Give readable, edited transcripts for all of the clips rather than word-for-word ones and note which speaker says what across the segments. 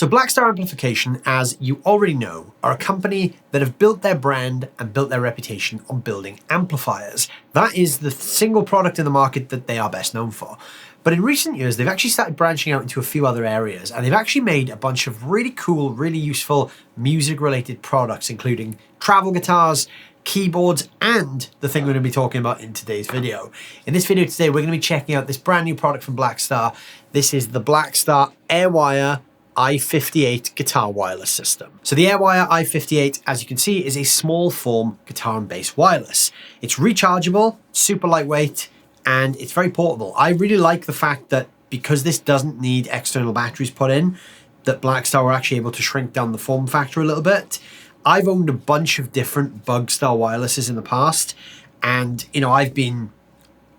Speaker 1: So Blackstar Amplification, as you already know, are a company that have built their brand and built their reputation on building amplifiers. That is the single product in the market that they are best known for. But in recent years, they've actually started branching out into a few other areas, and they've actually made a bunch of really cool, really useful music-related products, including travel guitars, keyboards, and the thing we're going to be talking about in today's video. In this video today, we're going to be checking out this brand new product from Blackstar. This is the Blackstar Airwire i58 guitar wireless system. So the Airwire i58, as you can see, is a small form guitar and bass wireless. It's rechargeable, super lightweight, and it's very portable. I really like the fact that because this doesn't need external batteries put in, that Blackstar were actually able to shrink down the form factor a little bit. I've owned a bunch of different Bug style wirelesses in the past, and I've been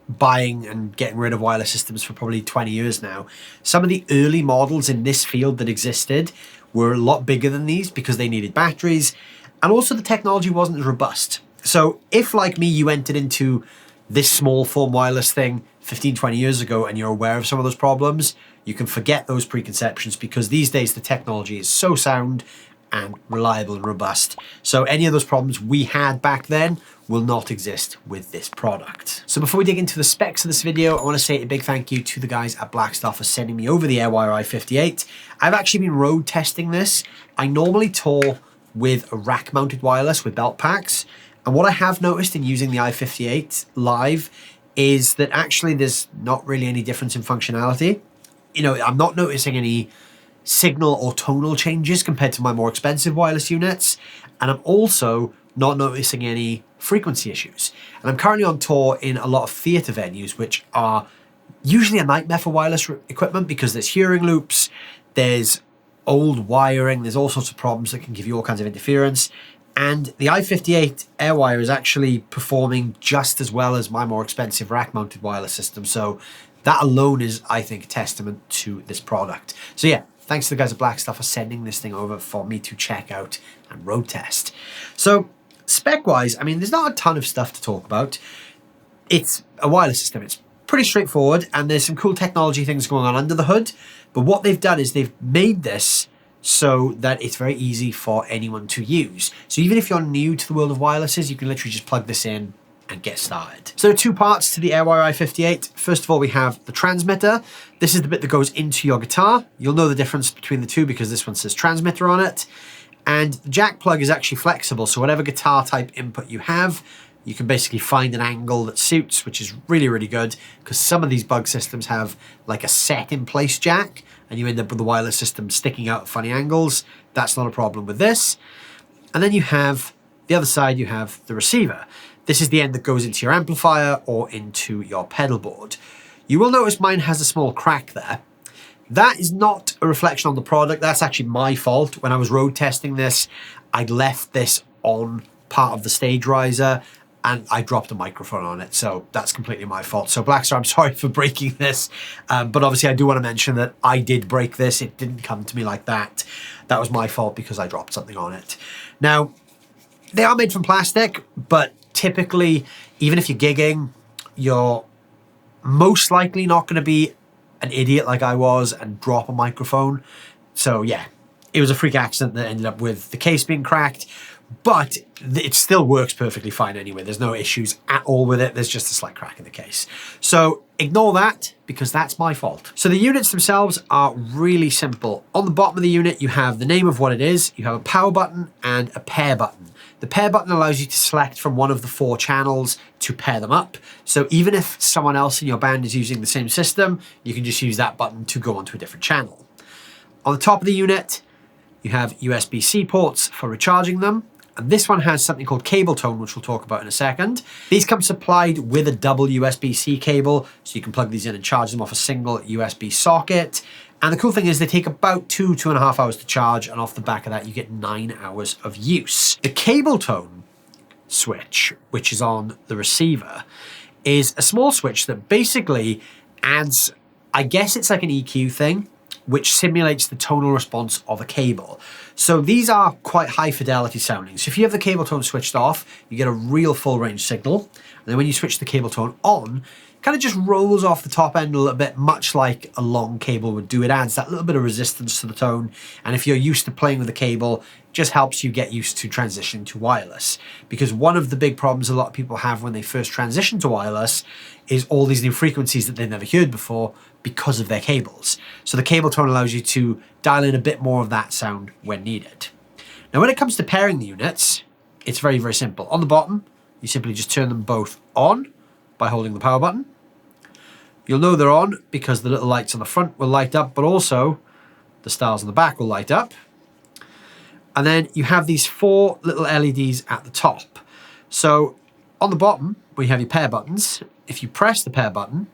Speaker 1: buying and getting rid of wireless systems for probably 20 years now. Some of the early models in this field that existed were a lot bigger than these because they needed batteries, and also the technology wasn't as robust. So if, like me, you entered into this small form wireless thing 15, 20 years ago and you're aware of some of those problems, you can forget those preconceptions, because these days the technology is so sound and reliable and robust. So any of those problems we had back then will not exist with this product. So before we dig into the specs of this video, I want to say a big thank you to the guys at Blackstar for sending me over the Airwire i58. I've actually been road testing this. I normally tour with a rack mounted wireless with belt packs. And what I have noticed in using the i58 live is that actually there's not really any difference in functionality. I'm not noticing any signal or tonal changes compared to my more expensive wireless units. And I'm also not noticing any frequency issues. And I'm currently on tour in a lot of theater venues, which are usually a nightmare for wireless equipment because there's hearing loops, there's old wiring, there's all sorts of problems that can give you all kinds of interference. And the i58 Airwire is actually performing just as well as my more expensive rack-mounted wireless system. So that alone is, I think, a testament to this product. So yeah, thanks to the guys at Blackstar for sending this thing over for me to check out and road test. So spec-wise, there's not a ton of stuff to talk about. It's a wireless system. It's pretty straightforward, and there's some cool technology things going on under the hood. But what they've done is they've made this so that it's very easy for anyone to use. So even if you're new to the world of wirelesses, you can literally just plug this in and get started. So there are two parts to the Airwire i58. First of all, we have the transmitter. This is the bit that goes into your guitar. You'll know the difference between the two because this one says transmitter on it. And the jack plug is actually flexible. So whatever guitar type input you have, you can basically find an angle that suits, which is really, really good, because some of these Bug systems have like a set in place jack and you end up with the wireless system sticking out at funny angles. That's not a problem with this. And then you have the other side, you have the receiver. This is the end that goes into your amplifier or into your pedal board. You will notice mine has a small crack there. That is not a reflection on the product. That's actually my fault. When I was road testing this, I'd left this on part of the stage riser and I dropped a microphone on it. So that's completely my fault. So Blackstar, I'm sorry for breaking this. But obviously I do want to mention that I did break this. It didn't come to me like that. That was my fault because I dropped something on it. Now, they are made from plastic, but typically, even if you're gigging, you're most likely not going to be an idiot like I was and drop a microphone. So yeah, it was a freak accident that ended up with the case being cracked, but it still works perfectly fine anyway. There's no issues at all with it. There's just a slight crack in the case. So ignore that because that's my fault. So the units themselves are really simple. On the bottom of the unit, you have the name of what it is. You have a power button and a pair button. The pair button allows you to select from one of the 4 channels to pair them up. So even if someone else in your band is using the same system, you can just use that button to go onto a different channel. On the top of the unit, you have USB-C ports for recharging them. And this one has something called cable tone, which we'll talk about in a second. These come supplied with a double USB-C cable, so you can plug these in and charge them off a single USB socket. And the cool thing is they take about 2.5 hours to charge, and off the back of that, you get 9 hours of use. The cable tone switch, which is on the receiver, is a small switch that basically adds, I guess it's like an EQ thing, which simulates the tonal response of a cable. So these are quite high fidelity sounding. So if you have the cable tone switched off, you get a real full range signal. And then when you switch the cable tone on, kind of just rolls off the top end a little bit, much like a long cable would do. It adds that little bit of resistance to the tone, and if you're used to playing with a cable, it just helps you get used to transitioning to wireless. Because one of the big problems a lot of people have when they first transition to wireless is all these new frequencies that they've never heard before because of their cables. So the cable tone allows you to dial in a bit more of that sound when needed. Now when it comes to pairing the units, it's very, very simple. On the bottom, you simply just turn them both on by holding the power button. You'll know they're on because the little lights on the front will light up, but also the stars on the back will light up. And then you have these 4 little LEDs at the top. So on the bottom, where you have your pair buttons, if you press the pair button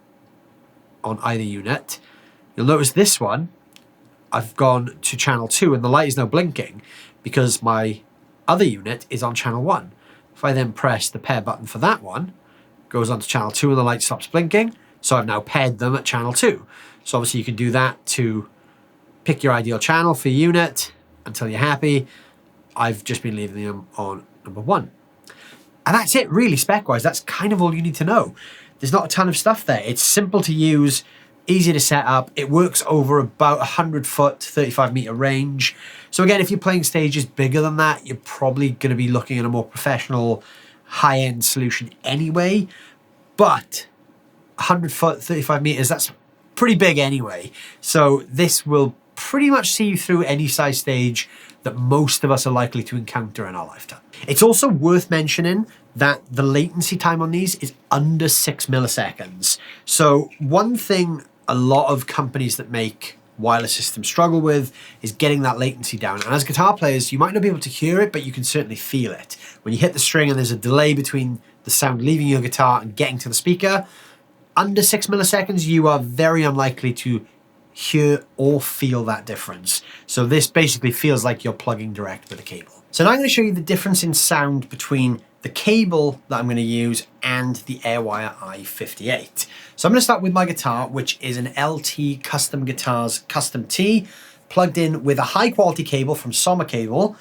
Speaker 1: on either unit, you'll notice this one, I've gone to channel 2 and the light is now blinking because my other unit is on channel 1. If I then press the pair button for that one, it goes on to channel 2 and the light stops blinking. So I've now paired them at channel 2. So obviously you can do that to pick your ideal channel for your unit until you're happy. I've just been leaving them on number 1. And that's it really spec-wise. That's kind of all you need to know. There's not a ton of stuff there. It's simple to use, easy to set up. It works over about 100 foot, 35 meter range. So again, if you're playing stages bigger than that, you're probably going to be looking at a more professional, high-end solution anyway. But 100 foot, 35 meters, that's pretty big anyway. So this will pretty much see you through any size stage that most of us are likely to encounter in our lifetime. It's also worth mentioning that the latency time on these is under 6 milliseconds. So one thing a lot of companies that make wireless systems struggle with is getting that latency down. And as guitar players, you might not be able to hear it, but you can certainly feel it. When you hit the string and there's a delay between the sound leaving your guitar and getting to the speaker, under 6 milliseconds, you are very unlikely to hear or feel that difference. So this basically feels like you're plugging direct with a cable. So now I'm going to show you the difference in sound between the cable that I'm going to use and the Airwire i58. So I'm going to start with my guitar, which is an LT Custom Guitars Custom T, plugged in with a high quality cable from Sommer Cable.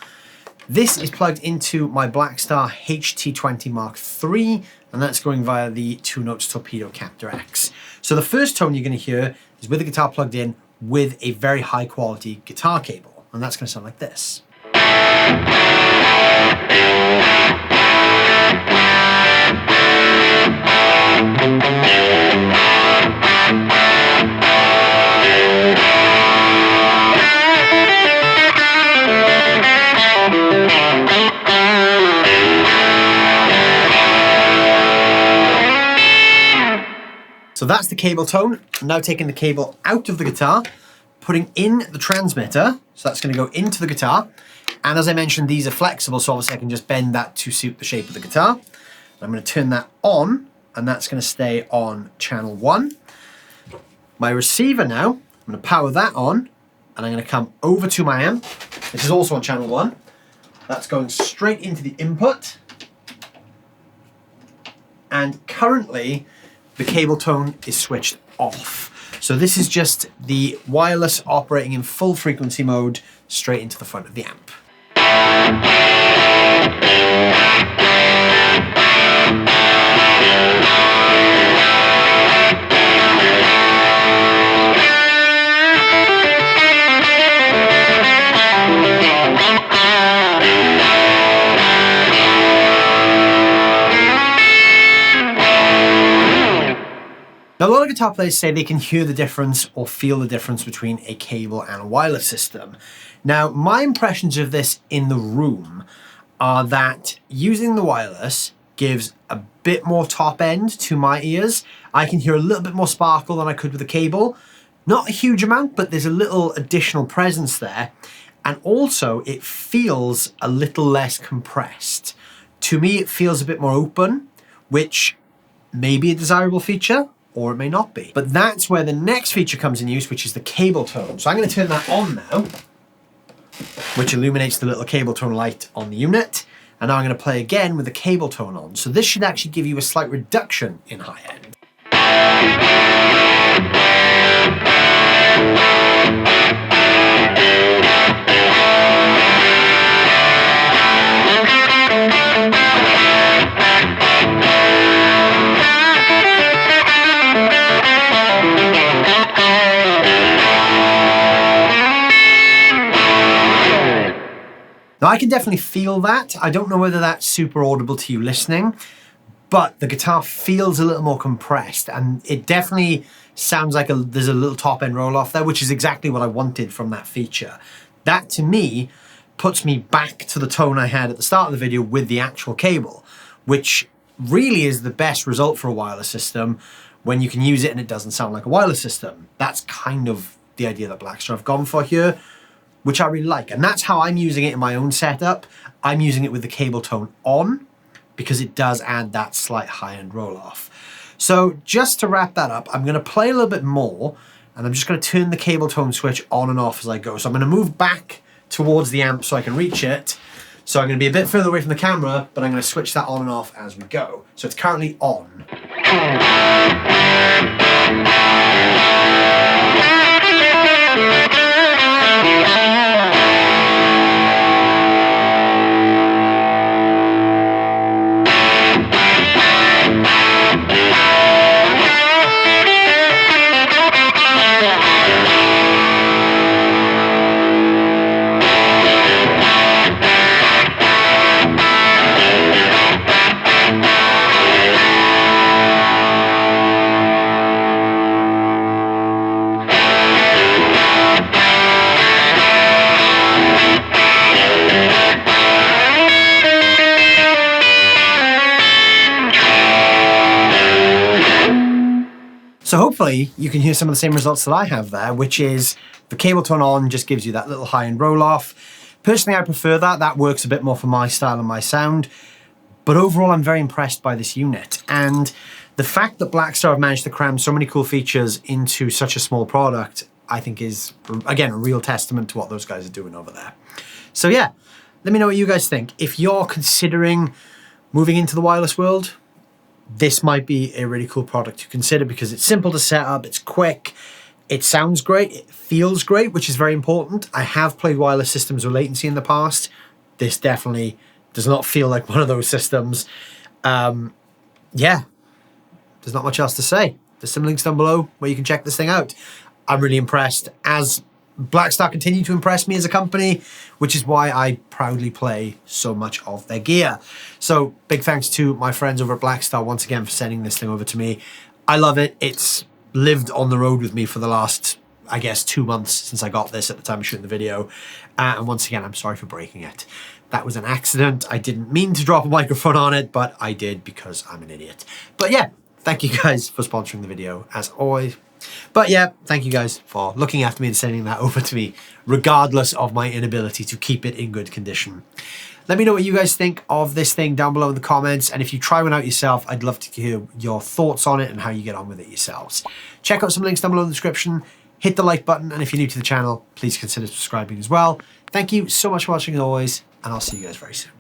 Speaker 1: This is plugged into my Blackstar HT20 MkIII, and that's going via the 2 notes Torpedo Captor X. So the first tone you're going to hear is with the guitar plugged in with a very high quality guitar cable, and that's going to sound like this. So that's the cable tone. I'm now taking the cable out of the guitar, putting in the transmitter. So that's going to go into the guitar. And as I mentioned, these are flexible, so obviously I can just bend that to suit the shape of the guitar. And I'm going to turn that on, and that's going to stay on channel 1. My receiver now, I'm going to power that on, and I'm going to come over to my amp. This is also on channel 1. That's going straight into the input. And currently, the cable tone is switched off. So this is just the wireless operating in full frequency mode straight into the front of the amp. Now, a lot of guitar players say they can hear the difference or feel the difference between a cable and a wireless system. Now, my impressions of this in the room are that using the wireless gives a bit more top end to my ears. I can hear a little bit more sparkle than I could with a cable. Not a huge amount, but there's a little additional presence there. And also, it feels a little less compressed. To me, it feels a bit more open, which may be a desirable feature, or it may not be. But that's where the next feature comes in use, which is the cable tone. So I'm going to turn that on now, which illuminates the little cable tone light on the unit. And now I'm going to play again with the cable tone on. So this should actually give you a slight reduction in high end. Now I can definitely feel that. I don't know whether that's super audible to you listening, but the guitar feels a little more compressed, and it definitely sounds like there's a little top end roll off there, which is exactly what I wanted from that feature. That to me puts me back to the tone I had at the start of the video with the actual cable, which really is the best result for a wireless system when you can use it and it doesn't sound like a wireless system. That's kind of the idea that Blackstar have gone for here, which I really like. And that's how I'm using it in my own setup. I'm using it with the cable tone on because it does add that slight high-end roll-off. So just to wrap that up, I'm gonna play a little bit more, and I'm just gonna turn the cable tone switch on and off as I go. So I'm gonna move back towards the amp so I can reach it. So I'm going to be a bit further away from the camera, but I'm going to switch that on and off as we go. So it's currently on. So hopefully you can hear some of the same results that I have there, which is the cable tone on just gives you that little high-end roll-off. Personally, I prefer that. That works a bit more for my style and my sound. But overall, I'm very impressed by this unit. And the fact that Blackstar have managed to cram so many cool features into such a small product, I think is, again, a real testament to what those guys are doing over there. So yeah, let me know what you guys think. If you're considering moving into the wireless world, this might be a really cool product to consider because it's simple to set up, it's quick, it sounds great, it feels great, which is very important. I have played wireless systems with latency in the past. This definitely does not feel like one of those systems. Yeah, there's not much else to say. There's some links down below where you can check this thing out. I'm really impressed as Blackstar continue to impress me as a company, which is why I proudly play so much of their gear. So big thanks to my friends over at Blackstar once again for sending this thing over to me. I love it. It's lived on the road with me for the last, I guess, 2 months since I got this at the time of shooting the video. And once again, I'm sorry for breaking it. That was an accident. I didn't mean to drop a microphone on it, but I did because I'm an idiot. But yeah, thank you guys for sponsoring the video as always. But yeah, thank you guys for looking after me and sending that over to me, regardless of my inability to keep it in good condition. Let me know what you guys think of this thing down below in the comments. And if you try one out yourself, I'd love to hear your thoughts on it and how you get on with it yourselves. Check out some links down below in the description. Hit the like button. And if you're new to the channel, please consider subscribing as well. Thank you so much for watching as always, and I'll see you guys very soon.